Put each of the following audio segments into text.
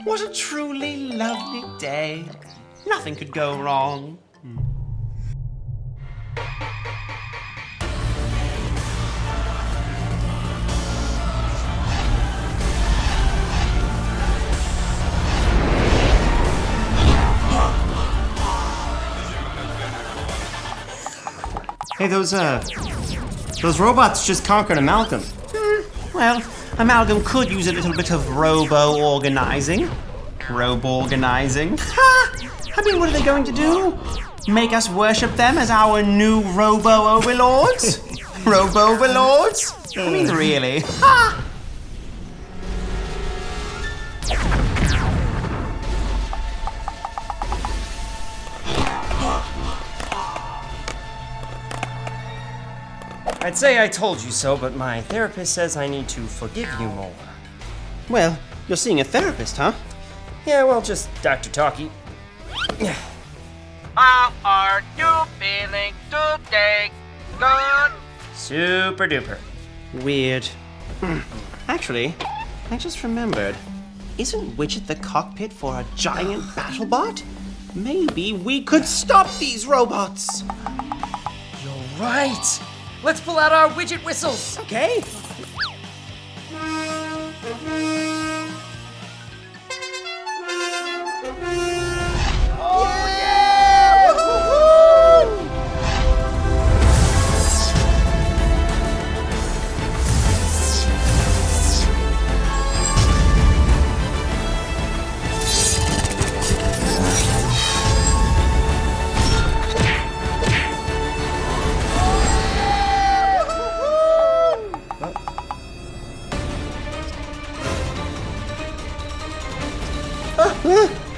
What a truly lovely day. Nothing could go wrong. Hey, those robots just conquered Amalgam. Well, Amalgam could use a little bit of robo-organizing. Robo-organizing? Ha! I mean, what are they going to do? Make us worship them as our new robo-overlords? Robo-overlords? I mean, really? Ha! I'd say I told you so, but my therapist says I need to forgive you more. Well, you're seeing a therapist, huh? Yeah, well, just Dr. Talkie. How are you feeling today? Good? Super duper. Weird. Actually, I just remembered. Isn't Widget the cockpit for a giant battle bot? Maybe we could stop these robots! You're right! Let's pull out our Widget whistles! Okay.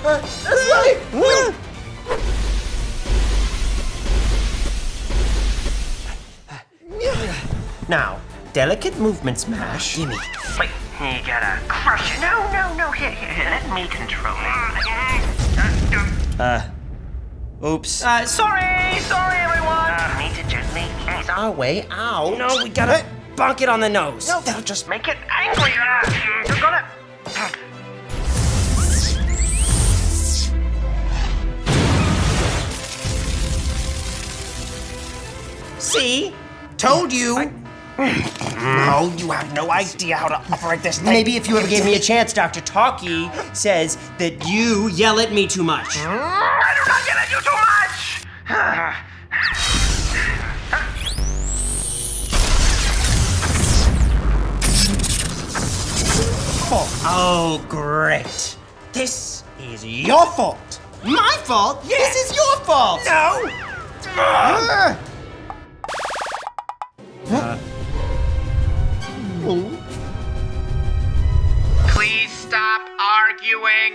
That's right! Now, delicate movements, Mash. Gimme. Wait, you gotta crush it. No. Here, let me control it. Oops. Sorry, everyone. Need to gently ease Our way out. No, we gotta bonk it on the nose. No, that'll just make it angry. You're gonna... See? Told you. No, you have no idea how to operate this thing. Maybe if you ever gave me a chance, Dr. Talkie says that you yell at me too much. I do not yell at you too much. Oh, great. This is your fault. My fault? Yes. This is your fault. No. Please stop arguing.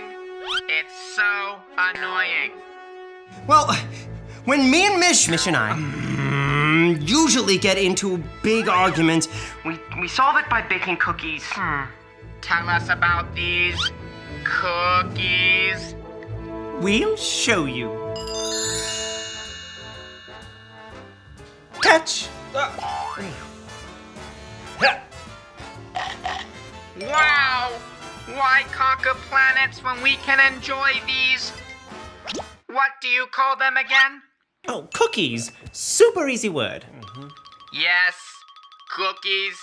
It's so annoying. Well, when me and Mish and I usually get into big arguments, We solve it by baking cookies. Tell us about these cookies. we'll show you. Catch. Wow! Why conquer planets when we can enjoy these? What do you call them again? Oh, cookies. Super easy word. Yes, cookies.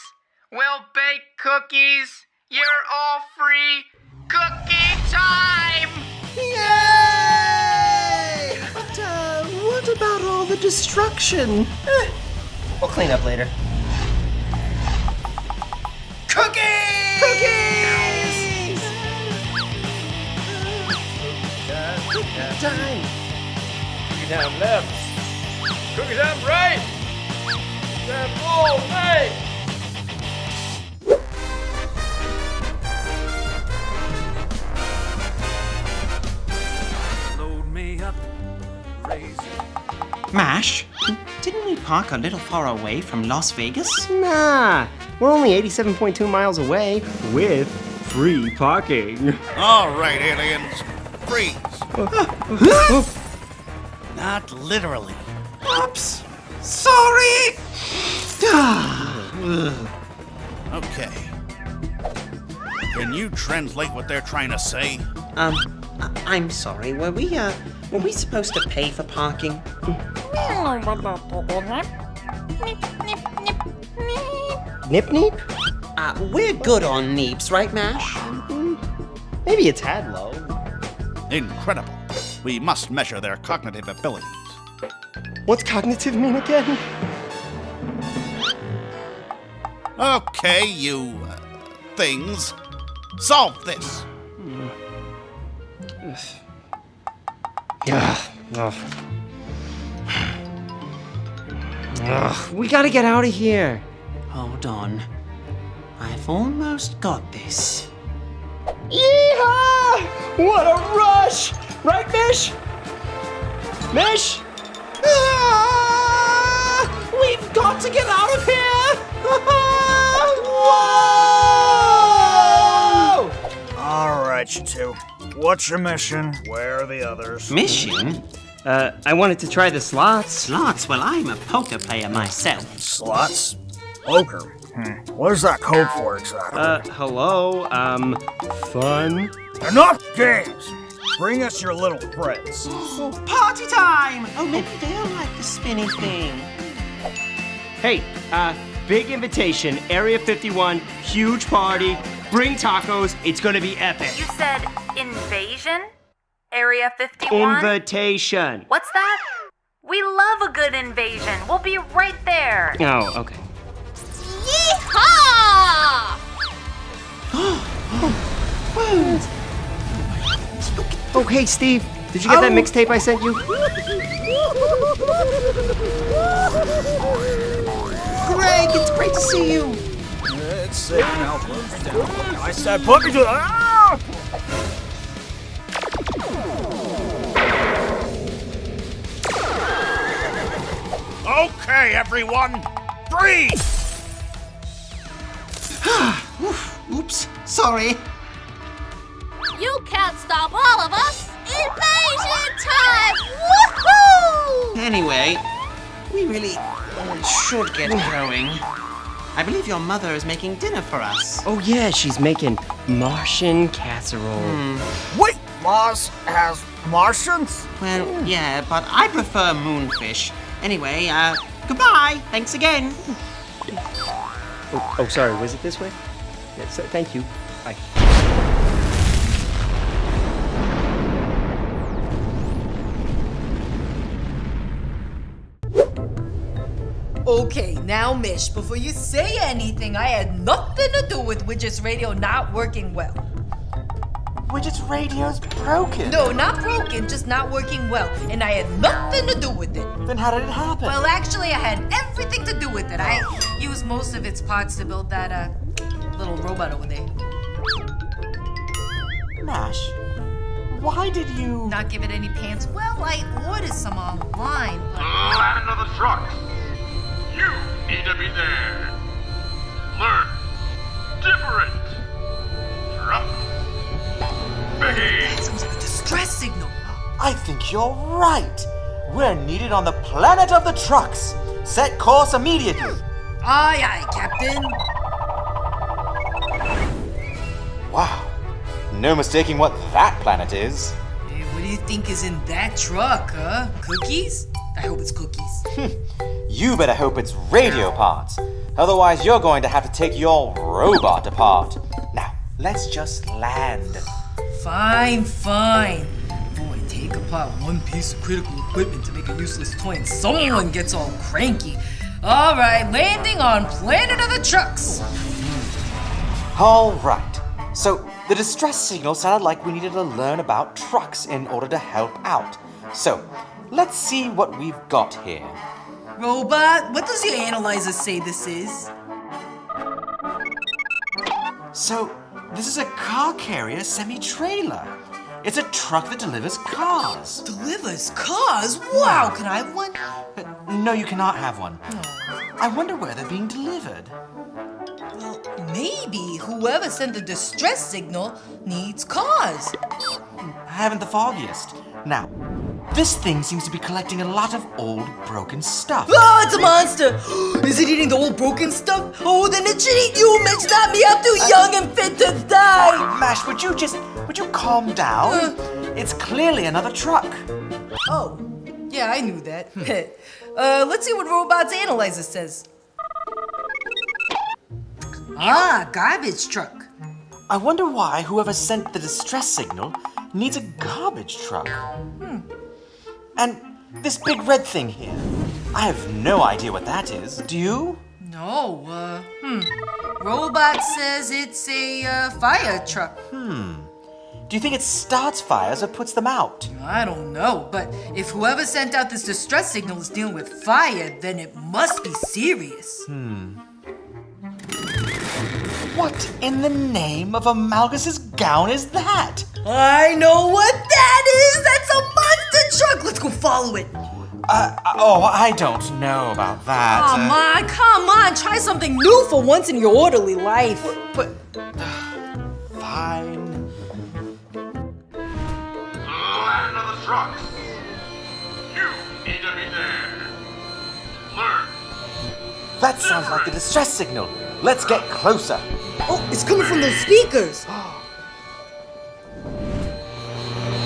We'll bake cookies. You're all free. Cookie time! Yay! But what about all the destruction? We'll clean up later. Cookies! Cookies! Time. Cookie time left. Cookie time right. Cookie time all night. Load me up, raise it. Mash, didn't we park a little far away from Las Vegas? Nah, we're only 87.2 miles away with free parking. All right, aliens. Freeze. Not literally. Oops. Sorry. Okay. Can you translate what they're trying to say? I'm sorry. Were we supposed to pay for parking? Nip Neep? We're good on neeps, right, Mash? Maybe a tad low. Incredible. We must measure their cognitive abilities. What's cognitive mean again? Okay, you things. Solve this. Yeah. We gotta get out of here. Hold on. I've almost got this. Yeehaw! What a rush! Right, Mish? Mish? Ah! We've got to get out of here! Whoa! All right, you two. What's your mission? Where are the others? Mission? I wanted to try the slots. Slots? Well, I'm a poker player myself. Slots? Poker. What is that code for exactly? Hello? Fun? Enough games! Bring us your little friends. Party time! Oh, maybe they'll like the spinny thing. Hey, big invitation, Area 51, huge party, bring tacos, it's gonna be epic. You said invasion? Area 51? Invitation. What's that? We love a good invasion. We'll be right there. Oh, okay. Yeehaw! Oh, hey, Steve, did you get that mixtape I sent you? Greg, it's great to see you. It's safe now. I said put me to the... Ah! Okay, everyone. Freeze! Oops, sorry. You can't stop all of us! Invasion time! Woohoo! Anyway, we really should get going. I believe your mother is making dinner for us. Oh yeah, she's making Martian casserole. Wait, Mars has Martians? Well, yeah, but I prefer moonfish. Anyway, goodbye. Thanks again. Oh, sorry, was it this way? Yeah, so, thank you. Bye. Okay, now Mish, before you say anything, I had nothing to do with Widget's radio not working well. Widget's radio's broken. No, not broken, just not working well. And I had nothing to do with it. Then how did it happen? Well, actually, I had everything to do with it. I used most of its parts to build that, little robot over there. Mash, why did you... Not give it any pants? Well, I ordered some online, but... Land of the trucks. You need to be there. Learn. Different. Trucks. That sounds like a distress signal. I think you're right. We're needed on the planet of the trucks. Set course immediately. Aye, aye, Captain. Wow. No mistaking what that planet is. Hey, what do you think is in that truck, huh? Cookies? I hope it's cookies. You better hope it's radio parts. Otherwise, you're going to have to take your robot apart. Now, let's just land. Fine, fine. Boy, take apart one piece of critical equipment to make a useless toy and someone gets all cranky. All right, landing on Planet of the Trucks. All right. So, the distress signal sounded like we needed to learn about trucks in order to help out. So, let's see what we've got here. Robot, what does your analyzer say this is? So, this is a car carrier semi-trailer. It's a truck that delivers cars. Delivers cars? Wow, can I have one? No, you cannot have one. I wonder where they're being delivered. Well, maybe whoever sent the distress signal needs cars. I haven't the foggiest. Now, This thing seems to be collecting a lot of old, broken stuff. Oh, it's a monster! Is it eating the old broken stuff? Oh, then it should eat you, Mitch, not me. I'm too young and fit to die. Mash, would you calm down? It's clearly another truck. Oh, yeah, I knew that. Let's see what Robot's analyzer says. Ah, garbage truck. I wonder why whoever sent the distress signal needs a garbage truck. And this big red thing here, I have no idea what that is. Do you? No, Robot says it's a fire truck. Do you think it starts fires or puts them out? I don't know, but if whoever sent out this distress signal is dealing with fire, then it must be serious. What in the name of Amalgus's gown is that? I know what that is! That's a monster truck! Let's go follow it! I don't know about that. Come on, try something new for once in your orderly life. But fine. Land of the trucks. You need to be there. Learn. That sounds like the distress signal. Let's get closer. Oh, it's coming from those speakers.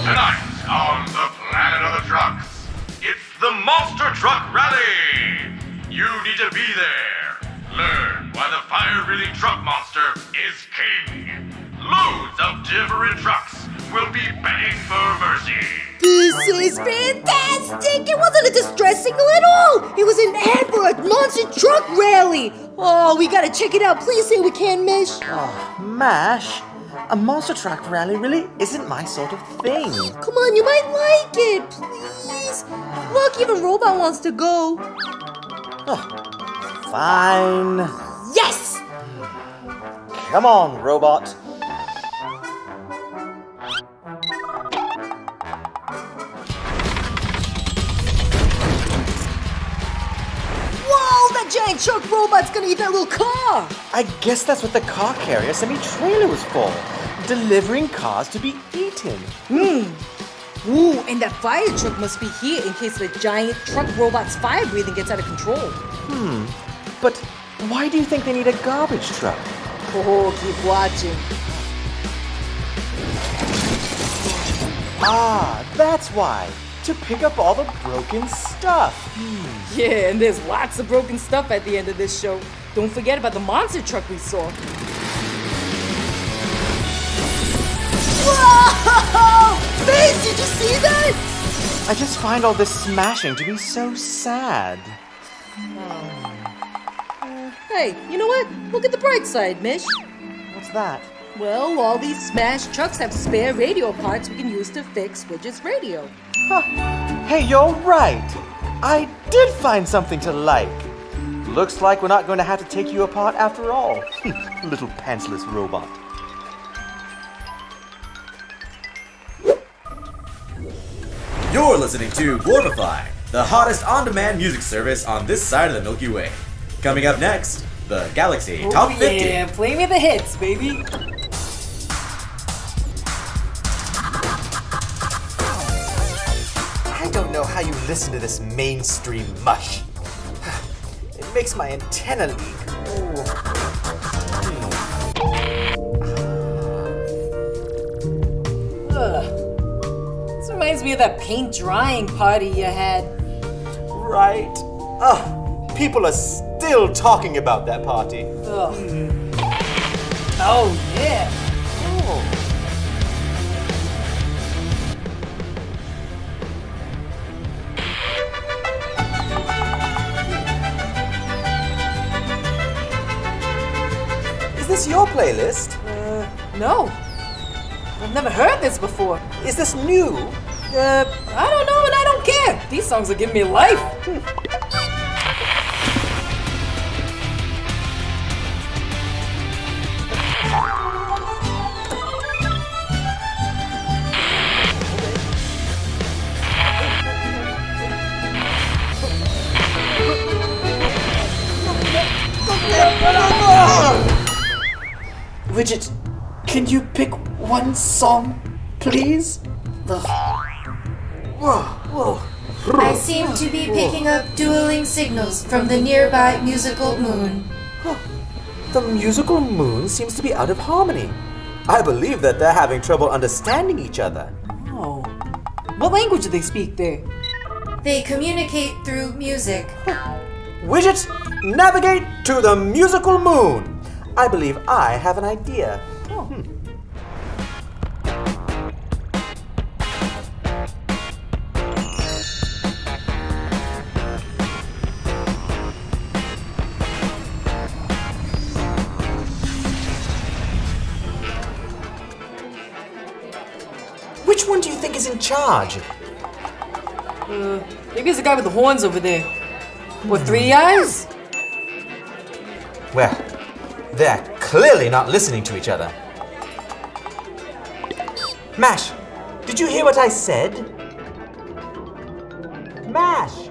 Tonight on the Planet of the Trucks, it's the Monster Truck Rally. You need to be there. Learn why the fire-breathing truck monster is king. Loads of different trucks will be begging for mercy. This is fantastic! It wasn't a distress signal at all! It was an ad for a monster truck rally! Oh, we gotta check it out. Please say we can, Mish. Oh, Mash, a monster truck rally really isn't my sort of thing. Come on, you might like it, please. Look, even Robot wants to go. Fine. Yes! Come on, Robot. Whoa, that giant truck robot's gonna eat that little car! I guess that's what the car carrier semi-trailer was for. Delivering cars to be eaten. Ooh, and that fire truck must be here in case the giant truck robot's fire breathing gets out of control. But why do you think they need a garbage truck? Oh, keep watching. Ah, that's why. To pick up all the broken stuff. Yeah, and there's lots of broken stuff at the end of this show. Don't forget about the monster truck we saw. Whoa! Fazed, did you see that? I just find all this smashing to be so sad. Hey, you know what? Look at the bright side, Mish. What's that? Well, all these smashed trucks have spare radio parts we can use to fix Widget's radio. Hey, you're right. I did find something to like. Looks like we're not going to have to take you apart after all. Little pantsless robot. You're listening to Glorify, the hottest on-demand music service on this side of the Milky Way. Coming up next, the Galaxy Top 50. Yeah, play me the hits, baby. I don't know how you listen to this mainstream mush. It makes my antenna leak. This reminds me of that paint drying party you had. Right. People are still talking about that party. Oh, yeah. Is this your playlist? No. I've never heard this before. Is this new? I don't know and I don't care. These songs are giving me life. Widget, can you pick one song, please? I seem to be picking up dueling signals from the nearby musical moon. The musical moon seems to be out of harmony. I believe that they're having trouble understanding each other. Oh. What language do they speak there? They communicate through music. Widget, navigate to the musical moon. I believe I have an idea. Which one do you think is in charge? Maybe it's the guy with the horns over there. With 3 eyes? Well, they're clearly not listening to each other. Mash, did you hear what I said? Mash!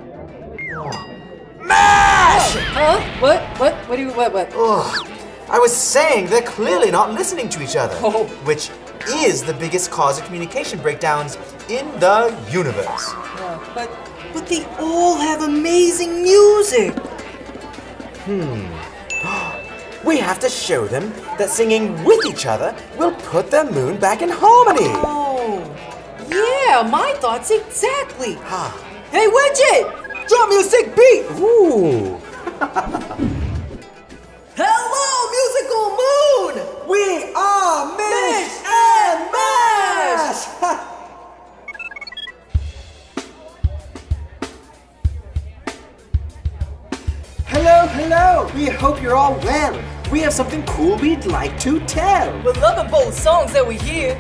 Mash! Huh? What? What? Ugh. I was saying they're clearly not listening to each other, which is the biggest cause of communication breakdowns in the universe. But they all have amazing music. We have to show them that singing with each other will put the moon back in harmony. Oh, yeah, my thoughts exactly. Hey, Widget, drop me a sick beat. Ooh. Hello, musical moon. We are Mish and Mash. Hello. We hope you're all well. We have something cool we'd like to tell. We're loving both songs that we hear,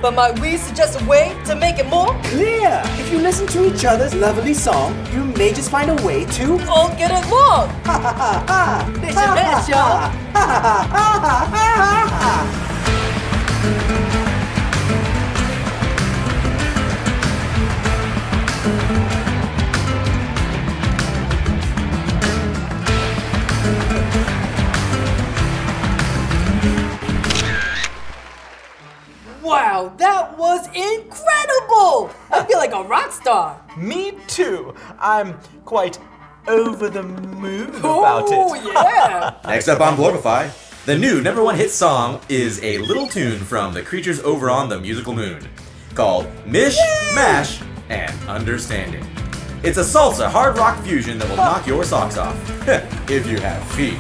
but might we suggest a way to make it more clear? If you listen to each other's lovely song, you may just find a way to all get along. Mish and Mash, y'all. Wow, that was incredible! I feel like a rock star. Me too. I'm quite over the moon about it. Oh, yeah. Next up on Glorify, the new #1 hit song is a little tune from the creatures over on the musical moon called Mish, Mash, and Understanding. It's a salsa hard rock fusion that will knock your socks off, if you have feet.